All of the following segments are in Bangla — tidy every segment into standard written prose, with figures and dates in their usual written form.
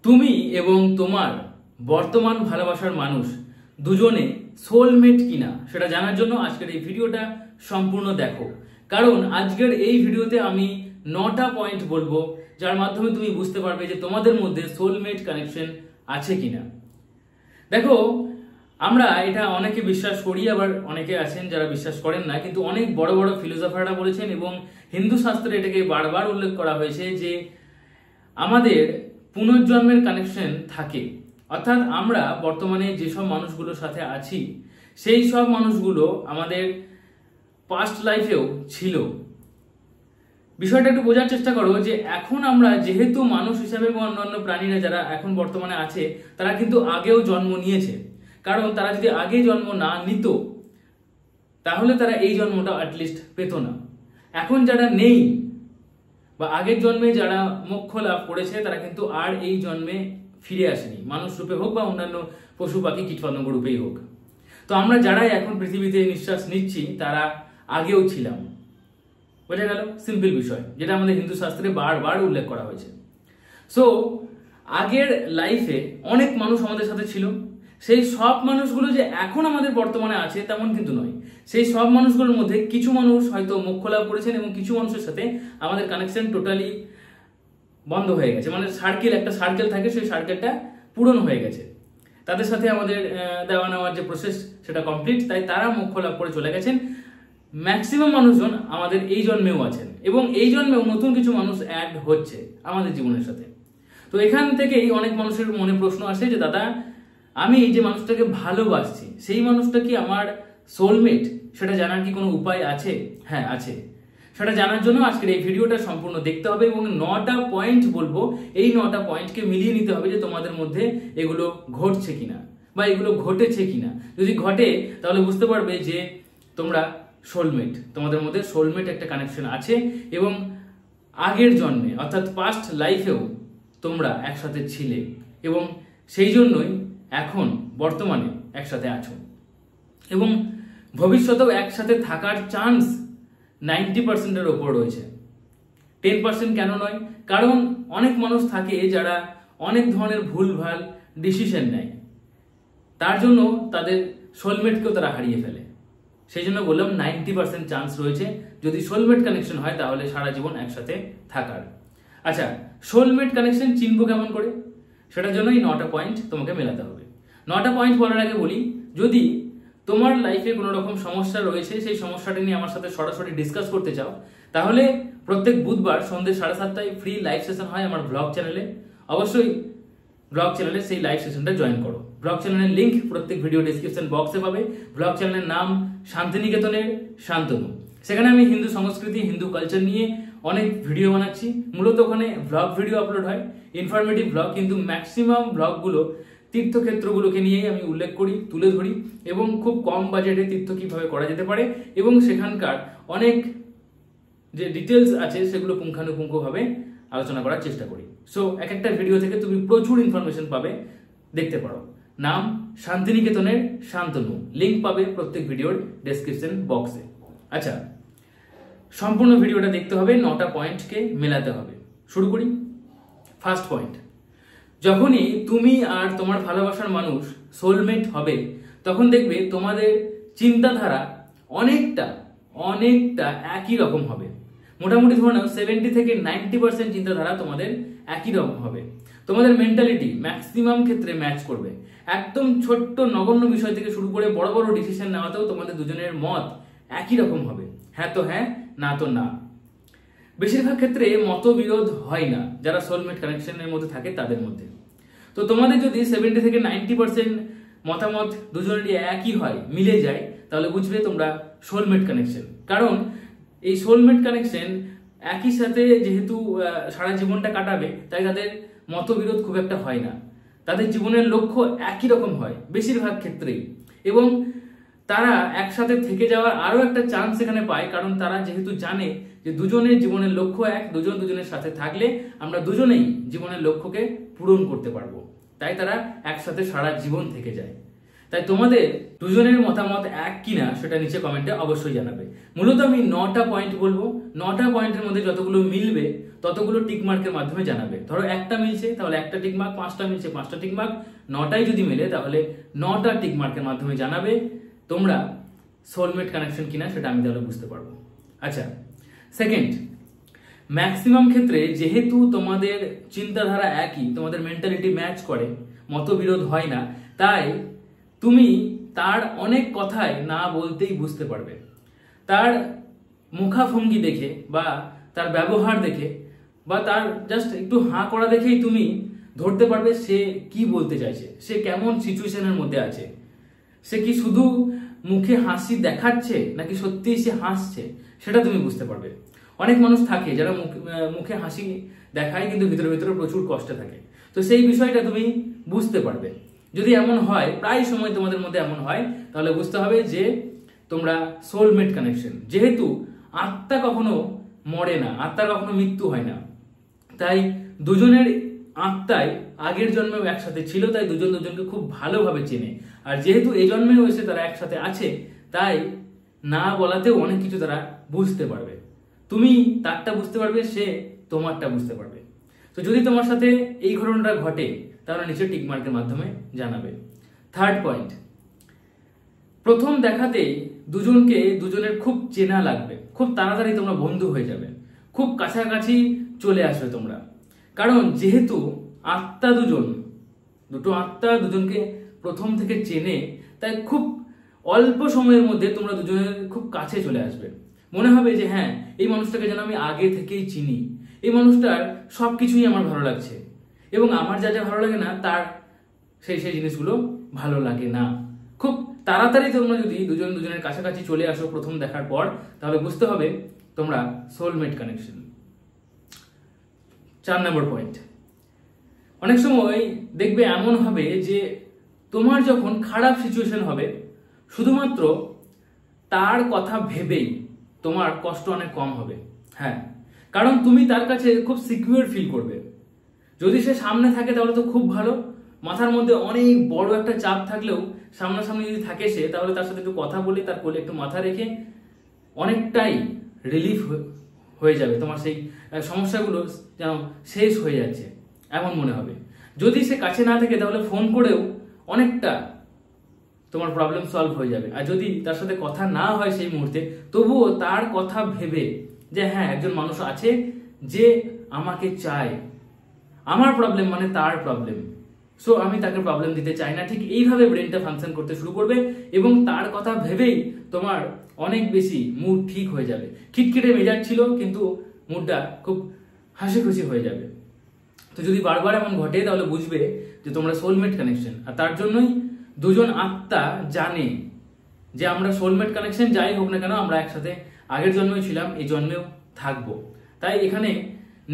তুমি এবং তোমার বর্তমান ভালোবাসার মানুষ দুজনে সোলমেট কিনা সেটা জানার জন্য আজকের এই ভিডিওটা সম্পূর্ণ দেখো। কারণ আজকের এই ভিডিওতে আমি 9টা পয়েন্ট বলবো যার মাধ্যমে তুমি বুঝতে পারবে যে তোমাদের মধ্যে সোলমেট কানেকশন আছে কিনা। দেখো, আমরা এটা অনেকে বিশ্বাস করি, আবার অনেকে আছেন যারা বিশ্বাস করেন না, কিন্তু অনেক বড় বড় ফিলোসফাররা বলেছেন এবং হিন্দু শাস্ত্রে এটাকে বারবার উল্লেখ করা হয়েছে যে আমাদের পুনর্জন্মের কানেকশন থাকে। অর্থাৎ আমরা বর্তমানে যেসব মানুষগুলোর সাথে আছি সেই সব মানুষগুলো আমাদের পাস্ট লাইফেও ছিল। বিষয়টা একটু বোঝার চেষ্টা করো যে এখন আমরা যেহেতু মানুষ হিসাবে বা অন্যান্য প্রাণীরা যারা এখন বর্তমানে আছে তারা কিন্তু আগেও জন্ম নিয়েছে। কারণ তারা যদি আগে জন্ম না নিত তাহলে তারা এই জন্মটা অ্যাটলিস্ট পেত না। এখন যারা নেই বা আগের জন্মে যারা মোক্ষ লাভ করেছে তারা কিন্তু আর এই জন্মে ফিরে আসেনি, মানুষ রূপে হোক বা অন্যান্য পশু পাখি কীটপতঙ্গ রূপেই হোক। তো আমরা যারাই এখন পৃথিবীতে নিঃশ্বাস নিচ্ছি তারা আগেও ছিলাম। বোঝা গেল? সিম্পল বিষয়, যেটা আমাদের হিন্দু শাস্ত্রে বারবার উল্লেখ করা হয়েছে। সো আগের লাইফে অনেক মানুষ আমাদের সাথে ছিল, সেই সব মানুষগুলো যে এখন আমাদের বর্তমানে আছে তেমন কিন্তু নয়। সেই সব মানুষগুলোর মধ্যে কিছু মানুষ হয়তো মোক্ষ লাভ করেছেন এবং কিছু মানুষের সাথে আমাদের কানেকশন টোটালি বন্ধ হয়ে গেছে। মানে একটা সার্কেল থাকে, সেই সার্কেলটা পূরণ হয়ে গেছে, তাদের সাথে আমাদের দেওয়া নেওয়ার যে প্রসেস সেটা কমপ্লিট, তাই তারা মোক্ষ লাভ করে চলে গেছেন। ম্যাক্সিমাম মানুষজন আমাদের এই জন্মেও আছেন এবং এই জন্মেও নতুন কিছু মানুষ অ্যাড হচ্ছে আমাদের জীবনের সাথে। তো এখান থেকেই অনেক মানুষের মনে প্রশ্ন আসে যে দাদা, আমি যে মানুষটাকে ভালোবাসছি সেই মানুষটা কি আমার সোলমেট, সেটা জানার কি কোনো উপায় আছে? হ্যাঁ, আছে। সেটা জানার জন্য আজকের এই ভিডিওটা সম্পূর্ণ দেখতে হবে এবং 9টা পয়েন্ট বলবো। এই 9টা পয়েন্টকে মিলিয়ে নিতে হবে যে তোমাদের মধ্যে এগুলো ঘটছে কিনা বা এগুলো ঘটেছে কিনা। যদি ঘটে তাহলে বুঝতে পারবে যে তোমরা সোলমেট, তোমাদের মধ্যে সোলমেট একটা কানেকশন আছে এবং আগের জন্মে অর্থাৎ পাস্ট লাইফেও তোমরা একসাথে ছিলে এবং সেই জন্যই এখন বর্তমানে একসাথে আছো এবং ভবিষ্যতেও একসাথে থাকার চান্স 90%-এর ওপর রয়েছে। 10% কেন নয়? কারণ অনেক মানুষ থাকে যারা অনেক ধরনের ভুলভাল ডিসিশন নেয়, তার জন্য তাদের সোলমেটকেও তারা হারিয়ে ফেলে। সেই জন্য বললাম 90% চান্স রয়েছে যদি সোলমেট কানেকশন হয় তাহলে সারা জীবন একসাথে থাকার। আচ্ছা, সোলমেট কানেকশন চিনবো কেমন করে? সেটার জন্য এই 9টা পয়েন্ট তোমাকে মেলাতে হবে। 9টা পয়েন্ট বলার আগে বলি, যদি তোমার লাইফে কোনো রকম সমস্যা রয়েছে, সেই সমস্যাটা নিয়ে আমার সাথে সরাসরি ডিসকাস করতে চাও, তাহলে প্রত্যেক বুধবার সন্ধ্যে 7:30টায় ফ্রি লাইভ সেশন হয় আমার ব্লগ চ্যানেলে। অবশ্যই ব্লগ চ্যানেলে সেই লাইভ সেশনটা জয়েন করো। ব্লগ চ্যানেলের লিঙ্ক প্রত্যেক ভিডিও ডেসক্রিপশন বক্সে পাবে। ব্লগ চ্যানেলের নাম শান্তিনিকেতনের শান্তনু। সেখানে আমি হিন্দু সংস্কৃতি, হিন্দু কালচার নিয়ে অনেক ভিডিও বানাচ্ছি। মূলত ওখানে ব্লগ ভিডিও আপলোড হয়, ইনফরমেটিভ ব্লগ, কিন্তু ম্যাক্সিমাম ব্লগগুলো তীর্থক্ষেত্রগুলোকে নিয়েই আমি উল্লেখ করি, তুলে ধরি এবং খুব কম বাজেটে তীর্থ কিভাবে করা যেতে পারে এবং সেখানকার অনেক যে ডিটেলস আছে সেগুলো পুঙ্খানুপুঙ্খভাবে আলোচনা করার চেষ্টা করি। সো এক একটা ভিডিও থেকে তুমি প্রচুর ইনফরমেশন পাবে, দেখতে পারো। নাম শান্তিনিকেতনের শান্তনু, লিঙ্ক পাবে প্রত্যেক ভিডিওর ডেসক্রিপশন বক্সে। আচ্ছা, সম্পূর্ণ ভিডিওটা দেখতে হবে, 9টা পয়েন্টকে মেলাতে হবে। শুরু করি। ফার্স্ট পয়েন্ট, যখনই তুমি আর তোমার ভালোবাসার মানুষ সোলমেট হবে তখন দেখবে তোমাদের চিন্তাধারা অনেকটা একই রকম হবে। মোটামুটি ধরে নাও 70 থেকে 90% চিন্তাধারা তোমাদের একই রকম হবে। তোমাদের মেন্টালিটি ম্যাক্সিমাম ক্ষেত্রে ম্যাচ করবে। একদম ছোট্ট নগণ্য বিষয় থেকে শুরু করে বড় বড় ডিসিশন নেওয়াতেও তোমাদের দুজনের মত একই রকম হবে। হ্যাঁ তো হ্যাঁ, না তো না। বেশিরভাগ ক্ষেত্রে মতবিরোধ হয় না যারা সোলমেট কানেকশনের মধ্যে থাকে তাদের মধ্যে। তো তোমাদের যদি 70 থেকে 90% মতামত দুজনেরই একই হয়, মিলে যায়, তাহলে বুঝবে তোমরা সোলমেট কানেকশন। কারণ এই সোলমেট কানেকশন একই সাথে যেহেতু সারা জীবনটা কাটাবে, তাই তাদের মতবিরোধ খুব একটা হয় না। তাদের জীবনের লক্ষ্য একই রকম হয় বেশিরভাগ ক্ষেত্রেই এবং তারা একসাথে থেকে যাওয়ার আরো একটা চান্স এখানে পায়। কারণ তারা যেহেতু জানে যে দুজনের জীবনের লক্ষ্য এক, দুজনের সাথে থাকলে আমরা দুজনেই জীবনের লক্ষ্যকে পূরণ করতে পারবো, তাই তারা একসাথে সারা জীবন থেকে যায়। তাই তোমাদের দুজনের মতামত এক কিনা সেটা নিচে কমেন্টে অবশ্যই জানাবে। মূলত আমি 9টা পয়েন্ট বলবো, 9টা পয়েন্টের মধ্যে যতগুলো মিলবে ততগুলো টিক মার্কের মাধ্যমে জানাবে। ধরো একটা মিলছে তাহলে একটা টিক মার্ক, 5টা মিলছে 5টা টিক মার্ক, 9টাই যদি মেলে তাহলে 9টা টিক মার্কের মাধ্যমে জানাবে তোমরা সোলমেট কানেকশন কিনা, সেটা আমি তাহলে বুঝতে পারবো। আচ্ছা, সেকেন্ড, ম্যাক্সিমাম ক্ষেত্রে যেহেতু তোমাদের চিন্তাধারা একই, তোমাদের মেন্টালিটি ম্যাচ করে, মতবিরোধ হয় না, তাই তুমি তার অনেক কথাই না বলতেই বুঝতে পারবে। তার মুখাভঙ্গি দেখে বা তার ব্যবহার দেখে বা তার জাস্ট একটু হাঁ করা দেখেই তুমি ধরতে পারবে সে কি বলতে চাইছে, সে কেমন সিচুয়েশনের মধ্যে আছে, সে কি শুধু মুখে হাসি দেখাচ্ছে নাকি সত্যিই সে হাসছে, সেটা তুমি বুঝতে পারবে। অনেক মানুষ থাকে যারা মুখে হাসি দেখায় কিন্তু ভিতরে ভিতরে প্রচুর কষ্টে থাকে, তো সেই বিষয়টা তুমি বুঝতে পারবে। যদি এমন হয়, প্রায় সময় তোমাদের মধ্যে এমন হয়, তাহলে বুঝতে হবে যে তোমরা সোলমেট কানেকশন। যেহেতু আত্মা কখনো মরে না, আত্মার কখনো মৃত্যু হয় না, তাই দুজনের আত্মাই আগের জন্মেও একসাথে ছিল, তাই দুজন দুজনকে খুব ভালোভাবে চেনে। আর যেহেতু এই জন্মেও এসে তারা একসাথে আছে, তাই না বলাতেও অনেক কিছু তারা বুঝতে পারবে। তুমি তারটা বুঝতে পারবে, সে তোমারটা বুঝতে পারবে। তো যদি তোমার সাথে এই ঘটনাটা ঘটে তাহলে নিচে টিক মার্কের মাধ্যমে জানাবে। থার্ড পয়েন্ট, প্রথম দেখাতেই দুজনকে দুজনের খুব চেনা লাগবে, খুব তাড়াতাড়ি তোমরা বন্ধু হয়ে যাবে, খুব কাছাকাছি চলে আসবে তোমরা। কারণ যেহেতু আত্মা দুটো আত্মা দুজনকে প্রথম থেকে চেনে, তাই খুব অল্প সময়ের মধ্যে তোমরা দুজনের খুব কাছে চলে আসবে। মনে হবে যে হ্যাঁ, এই মানুষটাকে যেন আমি আগে থেকেই চিনি, এই মানুষটার সবকিছুই আমার ভালো লাগছে এবং আমার যা যা ভালো লাগে না তার সেই জিনিসগুলো ভালো লাগে না। খুব তাড়াতাড়ি তোমরা যদি দুজন দুজনের কাছাকাছি চলে আসো প্রথম দেখার পর, তাহলে বুঝতে হবে তোমরা সোলমেট কানেকশন। 4 নম্বর পয়েন্ট, অনেক সময় দেখবে এমন হবে যে তোমার যখন খারাপ সিচুয়েশন হবে, শুধুমাত্র তার কথা ভেবেই তোমার কষ্ট অনেক কম হবে। হ্যাঁ, কারণ তুমি তার কাছে খুব সিকিউর ফিল করবে। যদি সে সামনে থাকে তাহলে তো খুব ভালো, মাথার মধ্যে অনেক বড় একটা চাপ থাকলেও সামনাসামনি যদি থাকে সে, তাহলে তার সাথে একটু কথা বলে তার কোলে একটু মাথা রেখে অনেকটাই রিলিফ হয়ে যাবে, তোমার সেই সমস্যাগুলো যেন শেষ হয়ে যাচ্ছে এমন মনে হবে। যদি সে কাছে না থাকে তাহলে ফোন করেও অনেকটা তোমার প্রবলেম সলভ হয়ে যাবে। আর যদি তার সাথে কথা না হয় সেই মুহূর্তে, তবুও তার কথা ভেবে যে হ্যাঁ, একজন মানুষ আছে যে আমাকে চায়, আমার প্রবলেম মানে তার প্রবলেম, সো আমি তাকে প্রবলেম দিতে চাই না, ঠিক এইভাবে ব্রেনটা ফাংশন করতে শুরু করবে এবং তার কথা ভেবেই তোমার অনেক বেশি মুড ঠিক হয়ে যাবে। খিটখিটে মেজাজ ছিল কিন্তু মুডটা খুব হাসি খুশি হয়ে যাবে। তো যদি বারবার এমন ঘটে তাহলে বুঝবে যে তোমরা সোলমেট কানেকশন। আর তার জন্যই দুজন আত্মা জানে যে আমরা সোলমেট কানেকশন, যাই হোক না কেন আমরা একসাথে আগের জন্মেও ছিলাম, এই জন্মেও থাকবো। তাই এখানে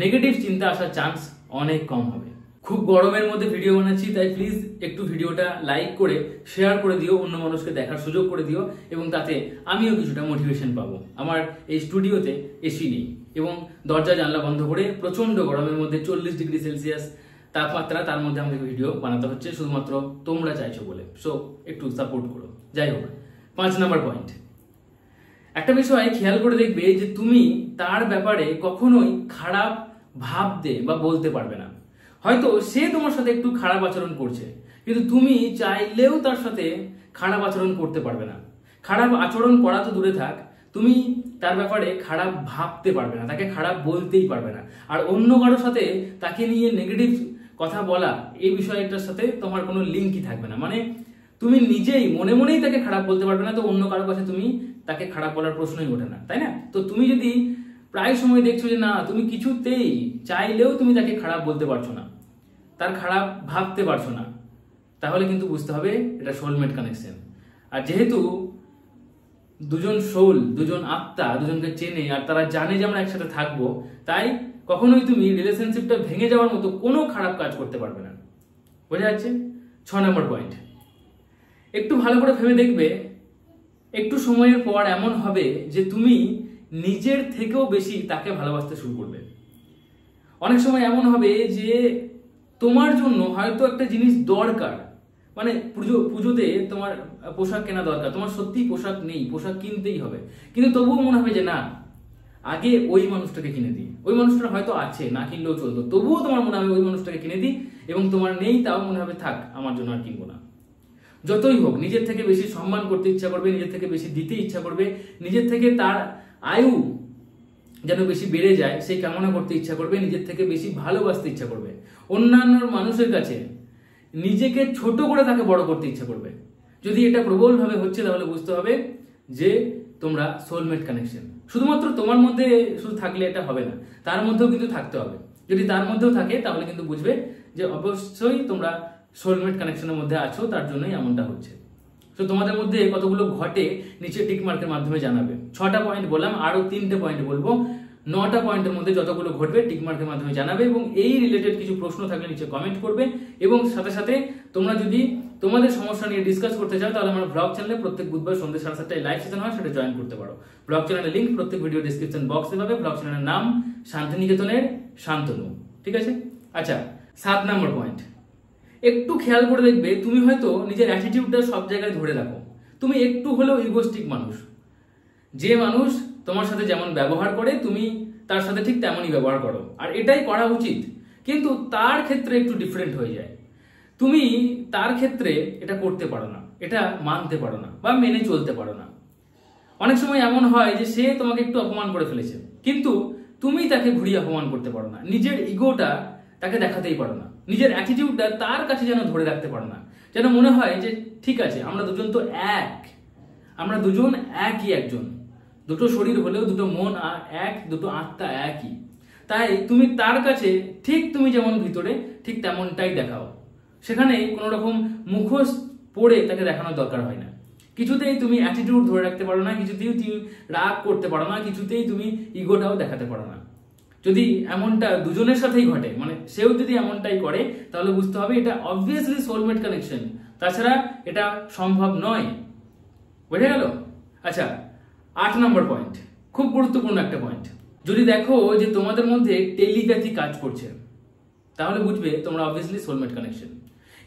নেগেটিভ চিন্তা আসার চান্স অনেক কম হবে। খুব গরমের মধ্যে ভিডিও বানাচ্ছি, তাই প্লিজ একটু ভিডিওটা লাইক করে শেয়ার করে দিও, অন্য মানুষকে দেখার সুযোগ করে দিও এবং তাতে আমিও কিছুটা মোটিভেশন পাবো। আমার এই স্টুডিওতে এসি নেই এবং দরজা জানলা বন্ধ করে প্রচন্ড গরমের মধ্যে 40 ডিগ্রি সেলসিয়াস তাপমাত্রা, তার মধ্যে আমাদের ভিডিও বানাতে হচ্ছে শুধুমাত্র তোমরা চাইছো বলে। সো একটু সাপোর্ট করো। যাই হোক, 5 নম্বর পয়েন্ট, একটা বিষয় খেয়াল করে দেখবে যে তুমি তার ব্যাপারে কখনোই খারাপ ভাবতে বা বলতে পারবে না। হয়তো সে তোমার সাথে একটু খারাপ আচরণ করছে, কিন্তু তুমি চাইলেও তার সাথে খারাপ আচরণ করতে পারবে না। খারাপ আচরণ করা তো দূরে থাক, তুমি তার ব্যাপারে খারাপ ভাবতে পারবে না, তাকে খারাপ বলতেই পারবে না। আর অন্য কারোর সাথে তাকে নিয়ে নেগেটিভ কথা বলা, এই বিষয়টার সাথে তোমার কোনো লিঙ্কই থাকবে না। মানে তুমি নিজেই মনে মনেই তাকে খারাপ বলতে পারবে না, তো অন্য কারোর কাছে তুমি তাকে খারাপ বলার প্রশ্নই ওঠে না, তাই না? তো তুমি যদি প্রায় সময় দেখছো যে না, তুমি কিছুতেই চাইলেও তুমি তাকে খারাপ বলতে পারছো না, তার খারাপ ভাবতে পারছো না, তাহলে কিন্তু বুঝতে হবে এটা সোলমেট কানেকশন। আর যেহেতু দুজন সোল, দুজন আত্মা দুজনকে চেনে আর তারা জানে যে আমরা একসাথে থাকবো, তাই কখনোই তুমি রিলেশনশিপটা ভেঙে যাওয়ার মতো কোনো খারাপ কাজ করতে পারবে না। বোঝা যাচ্ছে? 6 নম্বর পয়েন্ট, একটু ভালো করে ভেবে দেখবে, একটু সময়ের পর এমন হবে যে তুমি নিজের থেকেও বেশি তাকে ভালোবাসতে শুরু করবে। অনেক সময় এমন হবে যে তোমার জন্য হয়তো একটা জিনিস দরকার, মানে পুজোতে তোমার পোশাক কেনা দরকার, তোমার সত্যিই পোশাক নেই, পোশাক কিনতেই হবে, কিন্তু তবুও মনে হবে যে না, আগে ওই মানুষটাকে কিনে দিই। ওই মানুষটা হয়তো আছে, না কিনলেও চলতো, তবুও তোমার মনে হবে ওই মানুষটাকে কিনে দিই, এবং তোমার নেই তাও মনে হবে থাক আমার জন্য আর কিনবো না। যতই হোক নিজের থেকে বেশি সম্মান করতে ইচ্ছা করবে, নিজের থেকে বেশি দিতে ইচ্ছা করবে, নিজের থেকে তার আয়ু যেন বেশি বেড়ে যায় সেই কামনা করতে ইচ্ছা করবে, নিজের থেকে বেশি ভালোবাসতে ইচ্ছা করবে, অন্যান্য মানুষের কাছে নিজেকে ছোট করে তাকে বড় করতে ইচ্ছা করবে। যদি এটা প্রবলভাবে হচ্ছে তাহলে বুঝতে হবে যে তোমরা সোলমেট কানেকশন। শুধুমাত্র তোমার মধ্যে শুধু থাকলে এটা হবে না, তার মধ্যেও কিন্তু থাকতে হবে। যদি তার মধ্যেও থাকে তাহলে কিন্তু বুঝবে যে অবশ্যই তোমরা সোলমেট কানেকশনের মধ্যে আছো, তার জন্যই এমনটা হচ্ছে। তো তোমাদের মধ্যে কতগুলো ঘটে নিচে টিক মার্কের মাধ্যমে জানাবে। 6টা পয়েন্ট বললাম, আরো 3টে পয়েন্ট বলবো। 9টা পয়েন্টের মধ্যে যতগুলো ঘটবে টিক মার্কের মাধ্যমে জানাবে, এবং এই রিলেটেড কিছু প্রশ্ন থাকলে নিচে কমেন্ট করবে। এবং সাথে সাথে তোমরা যদি তোমাদের সমস্যা নিয়ে ডিসকাস করতে চাও তাহলে আমার ব্লগ চ্যানেলে প্রত্যেক বুধবার সন্ধ্যে 7:30টায় লাইভ সেশন হয়, সেটা জয়েন করতে পারো। ব্লগ চ্যানেলের লিংক প্রত্যেক ভিডিও ডিসক্রিপশন বক্সে পাবে। ব্লগ চ্যানেলের নাম শান্তিনিকেতনের শান্তনু, ঠিক আছে? আচ্ছা, 7 নম্বর পয়েন্ট, একটু খেয়াল করে দেখবে তুমি হয়তো নিজের অ্যাটিটিউডটা সব জায়গায় ধরে রাখো। তুমি একটু হলেও ইগোস্টিক মানুষ। যে মানুষ তোমার সাথে যেমন ব্যবহার করে তুমি তার সাথে ঠিক তেমনই ব্যবহার করো, আর এটাই করা উচিত। কিন্তু তার ক্ষেত্রে একটু ডিফারেন্ট হয়ে যায়। তুমি তার ক্ষেত্রে এটা করতে পারো না, এটা মানতে পারো না বা মেনে চলতে পারো না। অনেক সময় এমন হয় যে সে তোমাকে একটু অপমান করে ফেলেছে, কিন্তু তুমি তাকে ঘুরিয়ে অপমান করতে পারো না। নিজের ইগোটা তাকে দেখাতেই পারো না, নিজের অ্যাটিটিউডটা তার কাছে যেন ধরে রাখতে পারো না। যেন মনে হয় যে ঠিক আছে আমরা দুজন তো এক, আমরা দুজন একই একজন, দুটো শরীর হলেও দুটো মন এক, দুটো আত্মা একই। তাই তুমি তার কাছে ঠিক তুমি যেমন ভিতরে ঠিক তেমনটাই দেখাও। সেখানে কোনো রকম মুখোশ পরে তাকে দেখানোর দরকার হয় না। কিছুতেই তুমি অ্যাটিটিউড ধরে রাখতে পারো না, কিছুতেই তুমি রাগ করতে পারো না, কিছুতেই তুমি ইগোটাও দেখাতে পারো না। যদি এমনটা দুজনের সাথেই ঘটে, মানে সেও যদি এমনটাই করে, তাহলে বুঝতে হবে এটা অবভিয়াসলি সোলমেট কানেকশন, তাছাড়া এটা সম্ভব নয়। বুঝে গেল? আচ্ছা, 8 নম্বর পয়েন্ট, খুব গুরুত্বপূর্ণ একটা পয়েন্ট। যদি দেখো যে তোমাদের মধ্যে টেলিপ্যাথি কাজ করছে, তাহলে বুঝবে তোমরা অবভিয়াসলি সোলমেট কানেকশন।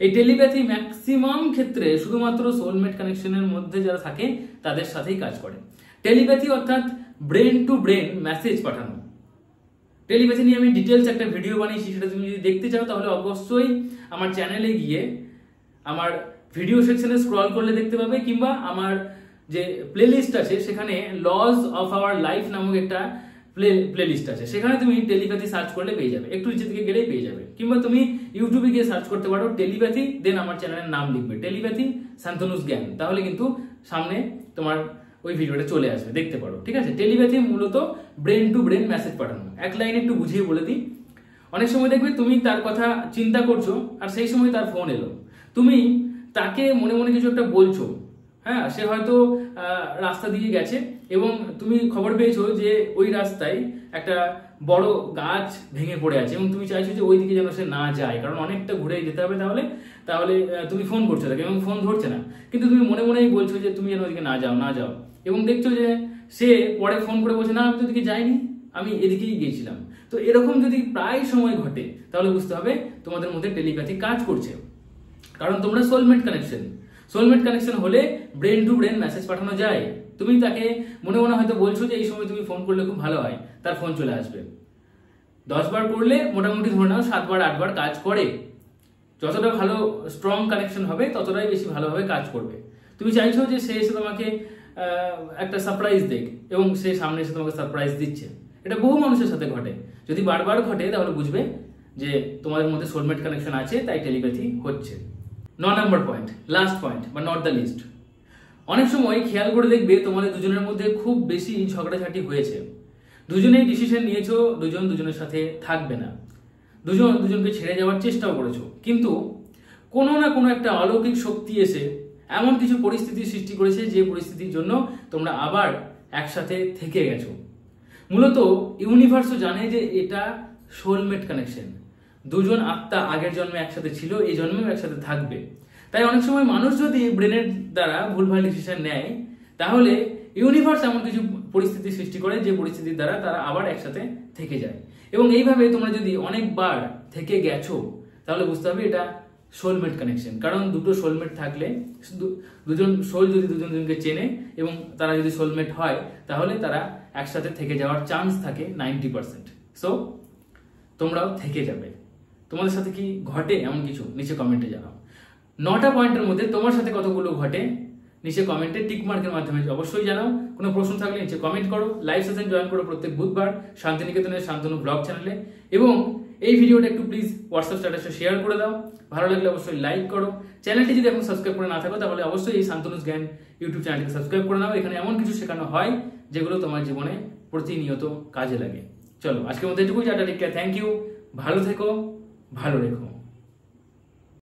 এই টেলিপ্যাথি ম্যাক্সিমাম ক্ষেত্রে শুধুমাত্র সোলমেট কানেকশনের মধ্যে যারা থাকে তাদের সাথেই কাজ করে। টেলিপ্যাথি অর্থাৎ ব্রেন টু ব্রেন মেসেজ পাঠানো। টেলিপ্যাথি নিয়ে আমি ডিটেলস একটা ভিডিও বানিয়েছি, সেটা তুমি যদি দেখতে চাও তাহলে অবশ্যই আমার চ্যানেলে গিয়ে আমার ভিডিও সেকশনে স্ক্রল করলে দেখতে পাবে, কিংবা আমার যে প্লেলিস্ট আছে সেখানে লজ অফ আওয়ার লাইফ নামক একটা প্লেলিস্ট আছে, সেখানে তুমি টেলিপ্যাথি সার্চ করলে পেয়ে যাবে, একটু নিচে দিকে গেলেই পেয়ে যাবে। কিংবা তুমি ইউটিউবে গিয়ে সার্চ করতে পারো টেলিপ্যাথি, দেন আমার চ্যানেলের নাম লিখবে টেলিপ্যাথি শান্তনুস জ্ঞান, তাহলে কিন্তু সামনে তোমার ওই ভিডিওটা চলে আসবে, দেখতে পারো। ঠিক আছে? টেলিপ্যাথি মূলত ব্রেন টু ব্রেন মেসেজ পাঠানো। এক লাইনে একটু বুঝিয়ে বলে দিই। অনেক সময় দেখবে তুমি তার কথা চিন্তা করছো আর সেই সময় তার ফোন এলো, তুমি তাকে মনে মনে কিছু একটা বলছো, হ্যাঁ, সে হয়তো রাস্তা দিয়ে গেছে এবং তুমি খবর পেয়েছো যে ওই রাস্তায় একটা বড় গাছ ভেঙে পড়ে আছে এবং তুমি চাইছো যে ওই দিকে যেন সে না যায়, কারণ অনেকটা ঘুরে যেতে হবে। তাহলে তুমি ফোন করছো তাকে এবং ফোন ধরছে না, কিন্তু তুমি মনে মনেই বলছো যে তুমি যেন ওইদিকে না যাও, এবং দেখছো যে সে পরে ফোন করে বলছে না আমি তো ওদিকে যাইনি, আমি এদিকেই গিয়েছিলাম। তো এরকম যদি প্রায় সময় ঘটে তাহলে বুঝতে হবে তোমাদের মধ্যে টেলিপ্যাথি কাজ করছে, কারণ তোমরা সোলমেট কানেকশন হলে ব্রেন টু ব্রেন মেসেজ পাঠানো যায়। তুমি তাকে মনে মনে হয়তো বলছো যে এই সময় তুমি ফোন করলে খুব ভালো হয়, তার ফোন চলে আসবে। 10 বার করলে মোটামুটি ধরে নাও 7 বার 8 বার কাজ করে। যতটা ভালো স্ট্রং কানেকশন হবে ততটাই বেশি ভালোভাবে কাজ করবে। তুমি চাইছো যে সে এসে তোমাকে একটা সারপ্রাইজ দেখ, এবং সে সামনে এসে তোমাকে সারপ্রাইজ দিচ্ছে। এটা বহু মানুষের সাথে ঘটে। যদি বারবার ঘটে তাহলে বুঝবে যে তোমাদের মধ্যে সোলমেট কানেকশন আছে, তাই টেলিপ্যাথি হচ্ছে। 9 নম্বর পয়েন্ট, লাস্ট পয়েন্ট বা নট দ্য লিস্ট। অনেক সময় খেয়াল করে দেখবে তোমাদের দুজনের মধ্যে খুব বেশি ঝগড়াঝাটি হয়েছে, দুজনেই ডিসিশন নিয়েছো দুজন দুজনের সাথে থাকবে না, দুজন দুজনকে ছেড়ে যাওয়ার চেষ্টাও করেছো, কিন্তু কোনো না কোনো একটা অলৌকিক শক্তি এসে এমন কিছু পরিস্থিতির সৃষ্টি করেছে যে পরিস্থিতির জন্য তোমরা আবার একসাথে থেকে গেছো। মূলত ইউনিভার্সও জানে যে এটা সোলমেট কানেকশন। দুজন আত্মা আগের জন্মে একসাথে ছিল, এই জন্মেও একসাথে থাকবে। তাই অনেক সময় মানুষ যদি ব্রেনের দ্বারা ভুলভাল ডিসিশন নেয়, তাহলে ইউনিভার্স এমন কিছু পরিস্থিতি সৃষ্টি করে যে পরিস্থিতির দ্বারা তারা আবার একসাথে থেকে যায়। এবং এইভাবে তোমরা যদি অনেকবার থেকে গেছো তাহলে বুঝতে হবে এটা সোলমেট কানেকশন। কারণ দুটো সোলমেট থাকলে, দুজন সোল যদি দুজনকে চেনে এবং তারা যদি সোলমেট হয়, তাহলে তারা একসাথে থেকে যাওয়ার চান্স থাকে 90%। সো তোমরাও থেকে যাবে। তোমাদের সাথে কি ঘটে এমন কিছু নিচে কমেন্টে জানাও। 9টা পয়েন্টের মধ্যে তোমার সাথে কতগুলো ঘটে নিচে কমেন্টে টিক মার্কের মাধ্যমে অবশ্যই জানাও। কোনো প্রশ্ন থাকলে নিচে কমেন্ট করো। লাইভ সেশন জয়েন করো প্রত্যেক বুধবার শান্তিনিকেতনের শান্তনু ব্লগ চ্যানেলে। এবং এই ভিডিওটা একটু প্লিজ হোয়াটসঅ্যাপ স্ট্যাটাসে শেয়ার করে দাও। ভালো লাগলে অবশ্যই লাইক করো। চ্যানেলটি যদি এখন সাবস্ক্রাইব করে না থাকো তাহলে অবশ্যই এই শান্তনুস জ্ঞান ইউটিউব চ্যানেলটিকে সাবস্ক্রাইব করে নাও। এখানে এমন কিছু শেখানো হয় যেগুলো তোমার জীবনে প্রতিনিয়ত কাজে লাগে। চলো আজকের মধ্যে এটুকুই। Tata, take care, thank you, ভালো থেকো, ভালো রেখো।